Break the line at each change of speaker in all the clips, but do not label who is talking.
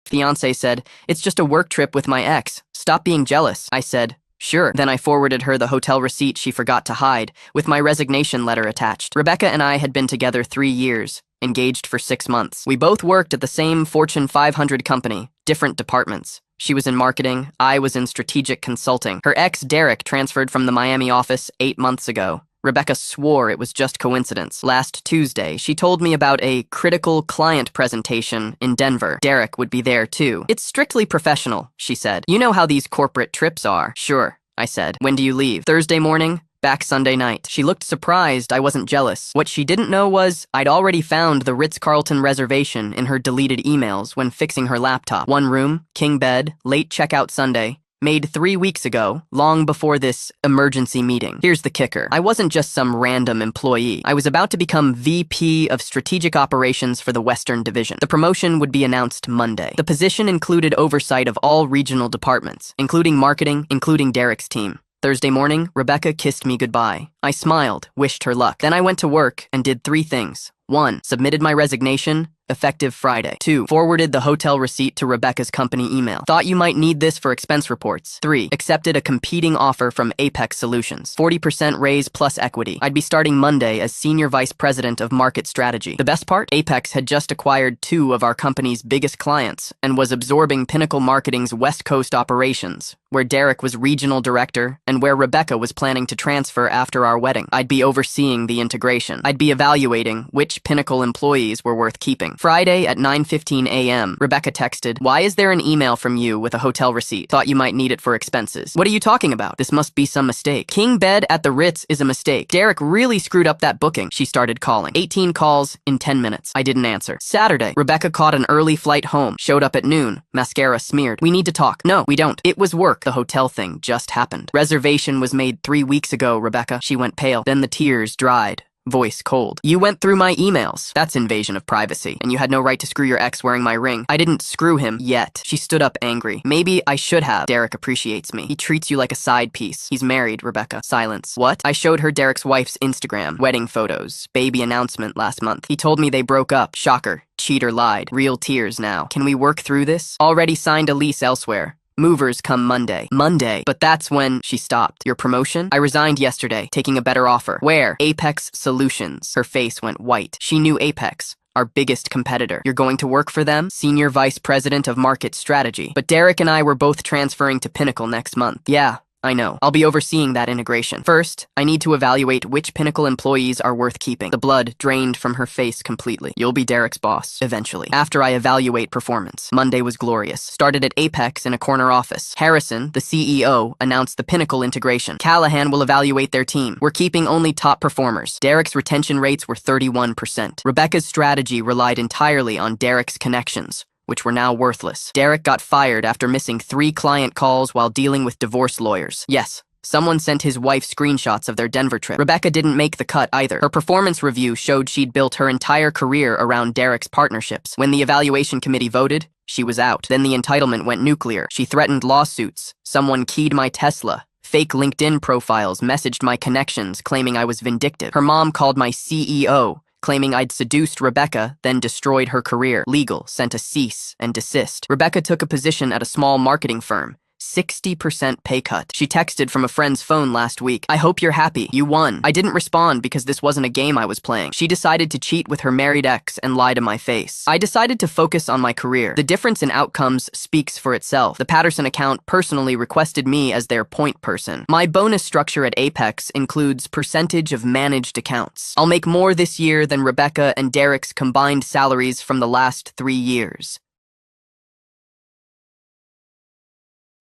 Fiancé said, "It's just a work trip with my ex. Stop being jealous." I said, "Sure." Then I forwarded her the hotel receipt she forgot to hide, with my resignation letter attached. Rebecca and I had been together 3 years, engaged for 6 months. We both worked at the same Fortune 500 company, different departments. She was in marketing, I was in strategic consulting. Her ex, Derek, transferred from the Miami office 8 months ago. Rebecca swore it was just coincidence. Last Tuesday, she told me about a critical client presentation in Denver. Derek would be there too. "It's strictly professional," she said. "You know how these corporate trips are." "Sure," I said. "When do you leave?" "Thursday morning. Back Sunday night." She looked surprised I wasn't jealous. What she didn't know was I'd already found the Ritz-Carlton reservation in her deleted emails when fixing her laptop. 1 room, king bed, late checkout Sunday. Made 3 weeks ago, long before this emergency meeting. Here's the kicker. I wasn't just some random employee. I was about to become VP of Strategic Operations for the Western Division. The promotion would be announced Monday. The position included oversight of all regional departments, including marketing, including Derek's team. Thursday morning, Rebecca kissed me goodbye. I smiled, wished her luck. Then I went to work and did 3 things. 1. Submitted my resignation, effective Friday. 2. Forwarded the hotel receipt to Rebecca's company email. Thought you might need this for expense reports. 3. Accepted a competing offer from Apex Solutions. 40% raise plus equity. I'd be starting Monday as Senior Vice President of Market Strategy. The best part? Apex had just acquired 2 of our company's biggest clients and was absorbing Pinnacle Marketing's West Coast operations, where Derek was regional director and where Rebecca was planning to transfer after our wedding. I'd be overseeing the integration. I'd be evaluating which Pinnacle employees were worth keeping. Friday at 9:15 a.m., Rebecca texted, "Why is there an email from you with a hotel receipt? Thought you might need it for expenses." "What are you talking about? This must be some mistake. King bed at the Ritz is a mistake. Derek really screwed up that booking." She started calling. 18 calls in 10 minutes. I didn't answer. Saturday, Rebecca caught an early flight home, showed up at noon, mascara smeared. "We need to talk." "No, we don't. It was work. The hotel thing just happened. Reservation was made 3 weeks ago, Rebecca." She went pale. Then the tears dried. Voice cold. "You went through my emails. That's invasion of privacy. And you had no right to screw your ex wearing my ring." "I didn't screw him yet." She stood up angry. "Maybe I should have. Derek appreciates me. He treats you like a side piece. He's married." Rebecca. Silence. "What?" I showed her Derek's wife's Instagram. Wedding photos. Baby announcement last month. He told me they broke up. Shocker. Cheater lied. Real tears now. "Can we work through this?" "Already signed a lease elsewhere. Movers come Monday." "Monday?" But that's when she stopped. "Your promotion?" "I resigned yesterday, taking a better offer." "Where?" "Apex Solutions." Her face went white. She knew Apex, our biggest competitor. "You're going to work for them?" "Senior Vice President of Market Strategy." "But Derek and I were both transferring to Pinnacle next month." "Yeah, I know. I'll be overseeing that integration. First, I need to evaluate which Pinnacle employees are worth keeping." The blood drained from her face completely. "You'll be Derek's boss, eventually. After I evaluate performance." Monday was glorious. Started at Apex in a corner office. Harrison, the CEO, announced the Pinnacle integration. Callahan will evaluate their team. We're keeping only top performers. Derek's retention rates were 31%. Rebecca's strategy relied entirely on Derek's connections, which were now worthless. Derek got fired after missing 3 client calls while dealing with divorce lawyers. Yes, someone sent his wife screenshots of their Denver trip. Rebecca didn't make the cut either. Her performance review showed she'd built her entire career around Derek's partnerships. When the evaluation committee voted, she was out. Then the entitlement went nuclear. She threatened lawsuits. Someone keyed my Tesla. Fake LinkedIn profiles messaged my connections claiming I was vindictive. Her mom called my CEO, claiming I'd seduced Rebecca, then destroyed her career. Legal sent a cease and desist. Rebecca took a position at a small marketing firm. 60% pay cut. She texted from a friend's phone last week. "I hope you're happy. You won." I didn't respond because this wasn't a game I was playing. She decided to cheat with her married ex and lie to my face. I decided to focus on my career. The difference in outcomes speaks for itself. The Patterson account personally requested me as their point person. My bonus structure at Apex includes percentage of managed accounts. I'll make more this year than Rebecca and Derek's combined salaries from the last 3 years.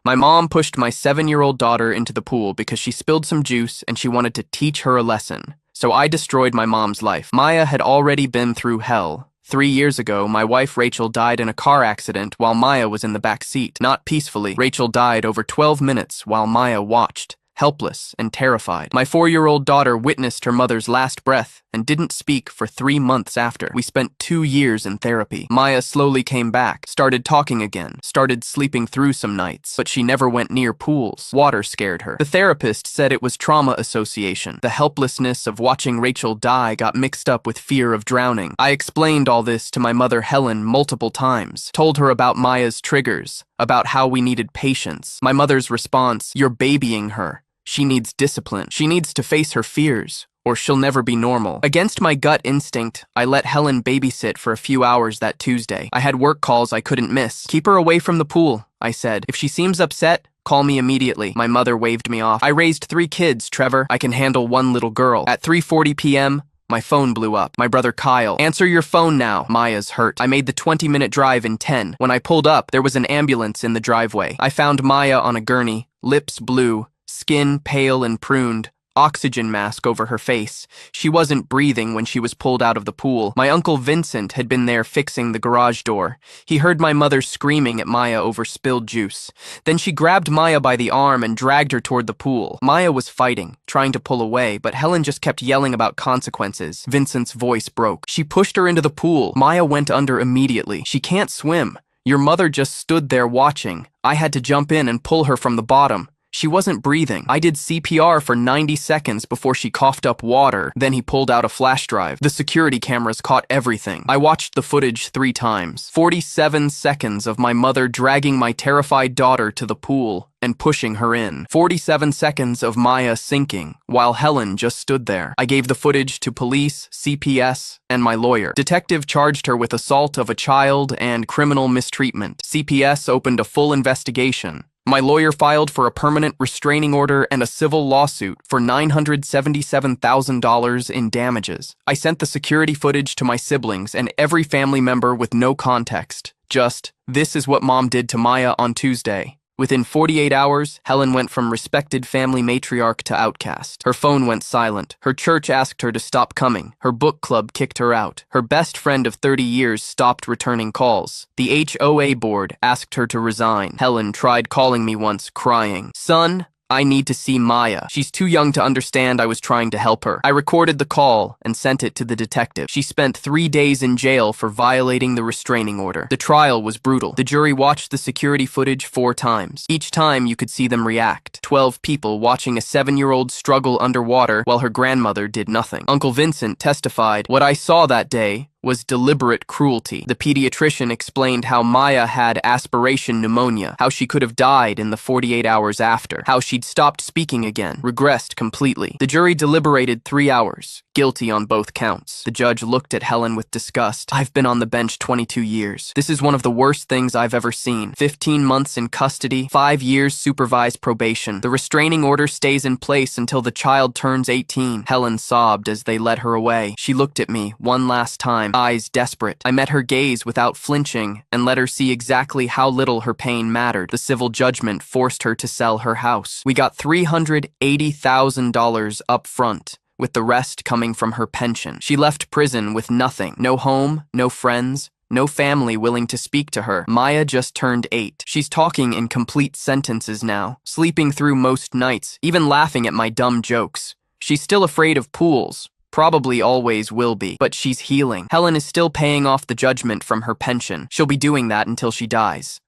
My mom pushed my 7-year-old daughter into the pool because she spilled some juice and she wanted to teach her a lesson. So I destroyed my mom's life. Maya had already been through hell. 3 years ago, my wife Rachel died in a car accident while Maya was in the back seat. Not peacefully. Rachel died over 12 minutes while Maya watched. helpless and terrified. My 4-year-old daughter witnessed her mother's last breath and didn't speak for 3 months after. We spent 2 years in therapy. Maya slowly came back, started talking again, started sleeping through some nights, but she never went near pools. Water scared her. The therapist said it was trauma association. The helplessness of watching Rachel die got mixed up with fear of drowning. I explained all this to my mother Helen multiple times, told her about Maya's triggers, about how we needed patience. My mother's response, "You're babying her. She needs discipline. She needs to face her fears, or she'll never be normal." Against my gut instinct, I let Helen babysit for a few hours that Tuesday. I had work calls I couldn't miss. "Keep her away from the pool," I said. "If she seems upset, call me immediately." My mother waved me off. "I raised 3 kids, Trevor. I can handle 1 little girl." At 3:40 p.m., my phone blew up. My brother Kyle, "Answer your phone now. Maya's hurt." I made the 20-minute drive in 10. When I pulled up, there was an ambulance in the driveway. I found Maya on a gurney, lips blue, skin pale and pruned, oxygen mask over her face. She wasn't breathing when she was pulled out of the pool. My uncle Vincent had been there fixing the garage door. He heard my mother screaming at Maya over spilled juice. Then she grabbed Maya by the arm and dragged her toward the pool. Maya was fighting, trying to pull away, but Helen just kept yelling about consequences. Vincent's voice broke. "She pushed her into the pool. Maya went under immediately. She can't swim. Your mother just stood there watching. I had to jump in and pull her from the bottom. She wasn't breathing. I did CPR for 90 seconds before she coughed up water. Then he pulled out a flash drive. The security cameras caught everything. I watched the footage 3 times. 47 seconds of my mother dragging my terrified daughter to the pool and pushing her in. 47 seconds of Maya sinking, while Helen just stood there. I gave the footage to police, CPS, and my lawyer. Detective charged her with assault of a child and criminal mistreatment. CPS opened a full investigation. My lawyer filed for a permanent restraining order and a civil lawsuit for $977,000 in damages. I sent the security footage to my siblings and every family member with no context. Just, "This is what Mom did to Maya on Tuesday." Within 48 hours, Helen went from respected family matriarch to outcast. Her phone went silent. Her church asked her to stop coming. Her book club kicked her out. Her best friend of 30 years stopped returning calls. The HOA board asked her to resign. Helen tried calling me once, crying, "Son, I need to see Maya. She's too young to understand I was trying to help her." I recorded the call and sent it to the detective. She spent 3 days in jail for violating the restraining order. The trial was brutal. The jury watched the security footage 4 times. Each time you could see them react. 12 people watching a 7-year-old struggle underwater while her grandmother did nothing. Uncle Vincent testified, "What I saw that day was deliberate cruelty." The pediatrician explained how Maya had aspiration pneumonia, how she could have died in the 48 hours after, how she'd stopped speaking again, regressed completely. The jury deliberated 3 hours, guilty on both counts. The judge looked at Helen with disgust. "I've been on the bench 22 years. This is one of the worst things I've ever seen. 15 months in custody, 5 years supervised probation. The restraining order stays in place until the child turns 18. Helen sobbed as they led her away. She looked at me one last time, eyes desperate. I met her gaze without flinching and let her see exactly how little her pain mattered. The civil judgment forced her to sell her house. We got $380,000 up front, with the rest coming from her pension. She left prison with nothing. No home, no friends, no family willing to speak to her. Maya just turned 8. She's talking in complete sentences now, sleeping through most nights, even laughing at my dumb jokes. She's still afraid of pools. Probably always will be, but she's healing. Helen is still paying off the judgment from her pension. She'll be doing that until she dies.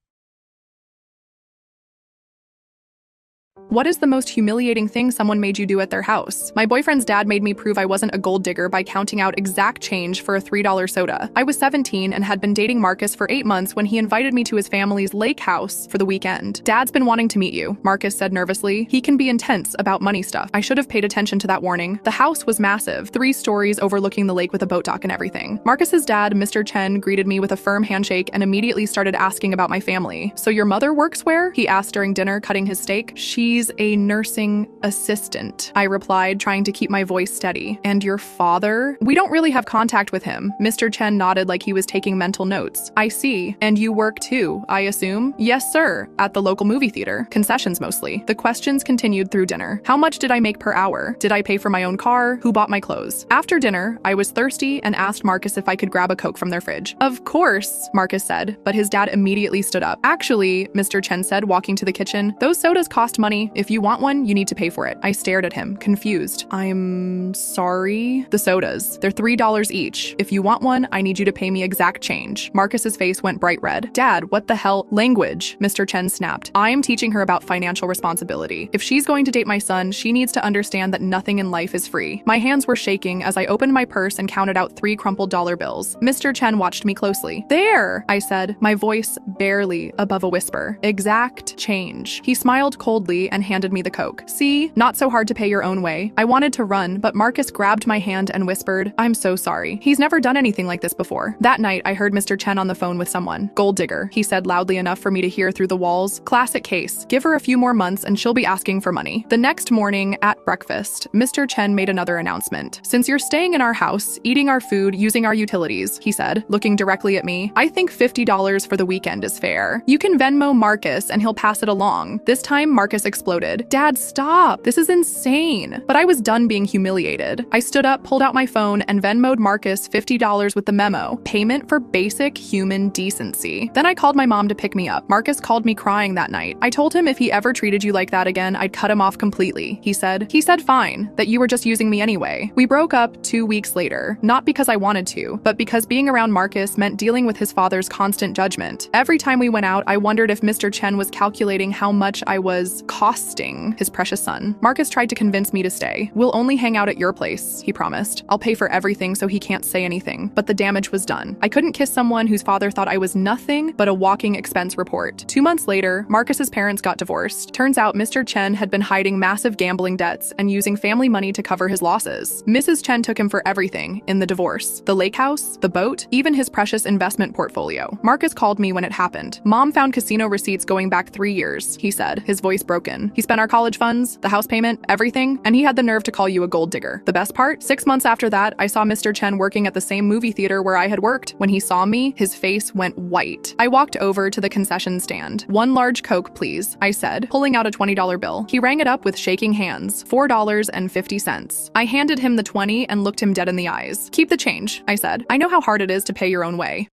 What is the most humiliating thing someone made you do at their house? My boyfriend's dad made me prove I wasn't a gold digger by counting out exact change for a $3 soda. I was 17 and had been dating Marcus for 8 months when he invited me to his family's lake house for the weekend. "Dad's been wanting to meet you," Marcus said nervously. "He can be intense about money stuff." I should have paid attention to that warning. The house was massive, 3 stories overlooking the lake with a boat dock and everything. Marcus's dad, Mr. Chen, greeted me with a firm handshake and immediately started asking about my family. "So your mother works where?" he asked during dinner, cutting his steak. "She's a nursing assistant," I replied, trying to keep my voice steady. "And your father?" "We don't really have contact with him." Mr. Chen nodded like he was taking mental notes. "I see. And you work too, I assume?" "Yes, sir. At the local movie theater. Concessions mostly." The questions continued through dinner. How much did I make per hour? Did I pay for my own car? Who bought my clothes? After dinner, I was thirsty and asked Marcus if I could grab a Coke from their fridge. "Of course," Marcus said, but his dad immediately stood up. "Actually," Mr. Chen said, walking to the kitchen, "those sodas cost money. If you want one, you need to pay for it. I stared at him, confused. I'm sorry? The sodas. They're $3 each. If you want one, I need you to pay me exact change. Marcus's face went bright red. Dad, what the hell? Language, Mr. Chen snapped. I am teaching her about financial responsibility. If she's going to date my son, she needs to understand that nothing in life is free. My hands were shaking as I opened my purse and counted out 3 crumpled dollar bills. Mr. Chen watched me closely. There, I said, my voice barely above a whisper. Exact change. He smiled coldly and handed me the Coke. See, not so hard to pay your own way. I wanted to run, but Marcus grabbed my hand and whispered, I'm so sorry. He's never done anything like this before. That night, I heard Mr. Chen on the phone with someone. Gold digger, he said loudly enough for me to hear through the walls. Classic case. Give her a few more months and she'll be asking for money. The next morning at breakfast, Mr. Chen made another announcement. Since you're staying in our house, eating our food, using our utilities, he said, looking directly at me, I think $50 for the weekend is fair. You can Venmo Marcus and he'll pass it along. This time, Marcus exploded. Dad, stop. This is insane. But I was done being humiliated. I stood up, pulled out my phone, and Venmo'd Marcus $50 with the memo, payment for basic human decency. Then I called my mom to pick me up. Marcus called me crying that night. I told him if he ever treated you like that again, I'd cut him off completely. He said fine, that you were just using me anyway. We broke up 2 weeks later, not because I wanted to, but because being around Marcus meant dealing with his father's constant judgment. Every time we went out, I wondered if Mr. Chen was calculating how much I was costing his precious son. Marcus tried to convince me to stay. We'll only hang out at your place, he promised. I'll pay for everything so he can't say anything. But the damage was done. I couldn't kiss someone whose father thought I was nothing but a walking expense report. 2 months later, Marcus's parents got divorced. Turns out Mr. Chen had been hiding massive gambling debts and using family money to cover his losses. Mrs. Chen took him for everything in the divorce. The lake house, the boat, even his precious investment portfolio. Marcus called me when it happened. Mom found casino receipts going back 3 years, he said, his voice broken. He spent our college funds, the house payment, everything, and he had the nerve to call you a gold digger. The best part? 6 months after that, I saw Mr. Chen working at the same movie theater where I had worked. When he saw me, his face went white. I walked over to the concession stand. 1 large Coke, please, I said, pulling out a $20 bill. He rang it up with shaking hands. $4.50. I handed him the 20 and looked him dead in the eyes. Keep the change, I said. I know how hard it is to pay your own way.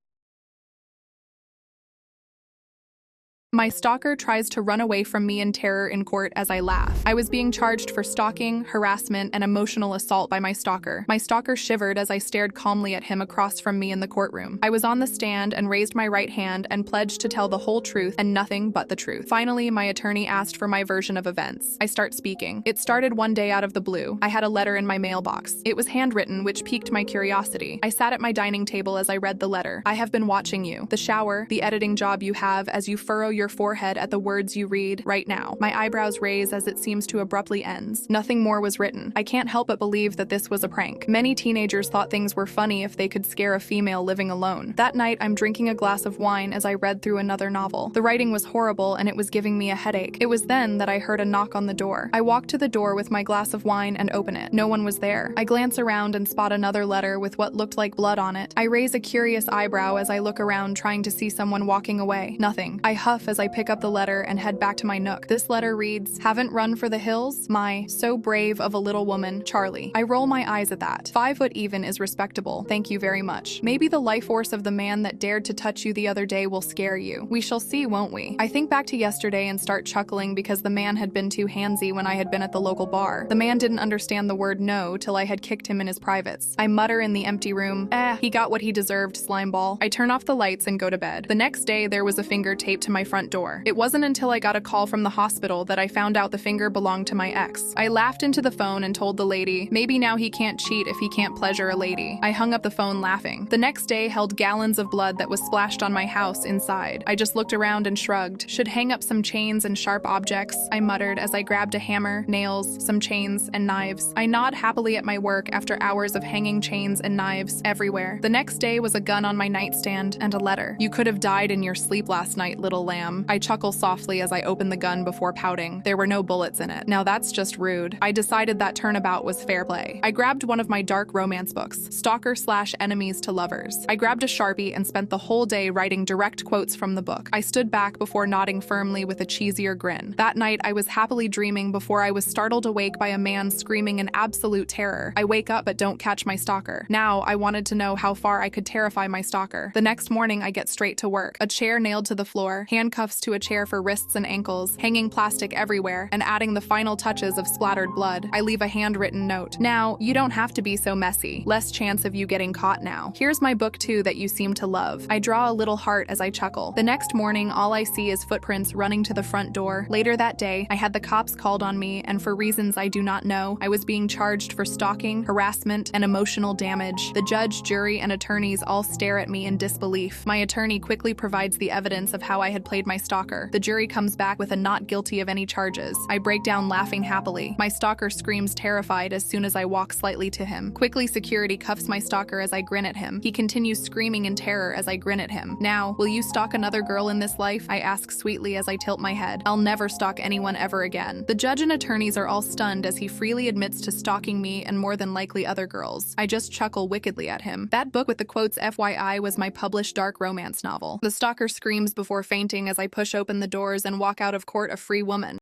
My stalker tries to run away from me in terror in court as I laugh. I was being charged for stalking, harassment, and emotional assault by my stalker. My stalker shivered as I stared calmly at him across from me in the courtroom. I was on the stand and raised my right hand and pledged to tell the whole truth and nothing but the truth. Finally, my attorney asked for my version of events. I start speaking. It started one day out of the blue. I had a letter in my mailbox. It was handwritten, which piqued my curiosity. I sat at my dining table as I read the letter. I have been watching you. The shower, the editing job you have as you furrow your forehead at the words you read right now. My eyebrows raise as it seems to abruptly ends. Nothing more was written. I can't help but believe that this was a prank. Many teenagers thought things were funny if they could scare a female living alone. That night, I'm drinking a glass of wine as I read through another novel. The writing was horrible and it was giving me a headache. It was then that I heard a knock on the door. I walk to the door with my glass of wine and open it. No one was there. I glance around and spot another letter with what looked like blood on it. I raise a curious eyebrow as I look around trying to see someone walking away. Nothing. I huff as I pick up the letter and head back to my nook. This letter reads, "Haven't run for the hills? My so brave of a little woman, Charlie." I roll my eyes at that. 5 foot even is respectable. Thank you very much. Maybe the life force of the man that dared to touch you the other day will scare you. We shall see, won't we? I think back to yesterday and start chuckling because the man had been too handsy when I had been at the local bar. The man didn't understand the word no till I had kicked him in his privates. I mutter in the empty room, he got what he deserved, slimeball. I turn off the lights and go to bed. The next day, there was a finger taped to my front door. It wasn't until I got a call from the hospital that I found out the finger belonged to my ex. I laughed into the phone and told the lady, maybe now he can't cheat if he can't pleasure a lady. I hung up the phone laughing. The next day held gallons of blood that was splashed on my house inside. I just looked around and shrugged. Should hang up some chains and sharp objects, I muttered as I grabbed a hammer, nails, some chains, and knives. I nod happily at my work after hours of hanging chains and knives everywhere. The next day was a gun on my nightstand and a letter. "You could have died in your sleep last night, little lamb." I chuckle softly as I open the gun before pouting. There were no bullets in it. Now that's just rude. I decided that turnabout was fair play. I grabbed one of my dark romance books, Stalker/Enemies to Lovers. I grabbed a Sharpie and spent the whole day writing direct quotes from the book. I stood back before nodding firmly with a cheesier grin. That night, I was happily dreaming before I was startled awake by a man screaming in absolute terror. I wake up but don't catch my stalker. Now, I wanted to know how far I could terrify my stalker. The next morning, I get straight to work. A chair nailed to the floor, handcuffs handcuffs to a chair for wrists and ankles, hanging plastic everywhere, and adding the final touches of splattered blood. I leave a handwritten note. Now, you don't have to be so messy. Less chance of you getting caught now. Here's my book too that you seem to love. I draw a little heart as I chuckle. The next morning, all I see is footprints running to the front door. Later that day, I had the cops called on me, and for reasons I do not know, I was being charged for stalking, harassment, and emotional damage. The judge, jury, and attorneys all stare at me in disbelief. My attorney quickly provides the evidence of how I had played my stalker. The jury comes back with a not guilty of any charges. I break down laughing happily. My stalker screams terrified as soon as I walk slightly to him. Quickly, security cuffs my stalker as I grin at him. He continues screaming in terror as I grin at him. Now, will you stalk another girl in this life? I ask sweetly as I tilt my head. I'll never stalk anyone ever again. The judge and attorneys are all stunned as he freely admits to stalking me and more than likely other girls. I just chuckle wickedly at him. That book with the quotes FYI was my published dark romance novel. The stalker screams before fainting as I push open the doors and walk out of court a free woman.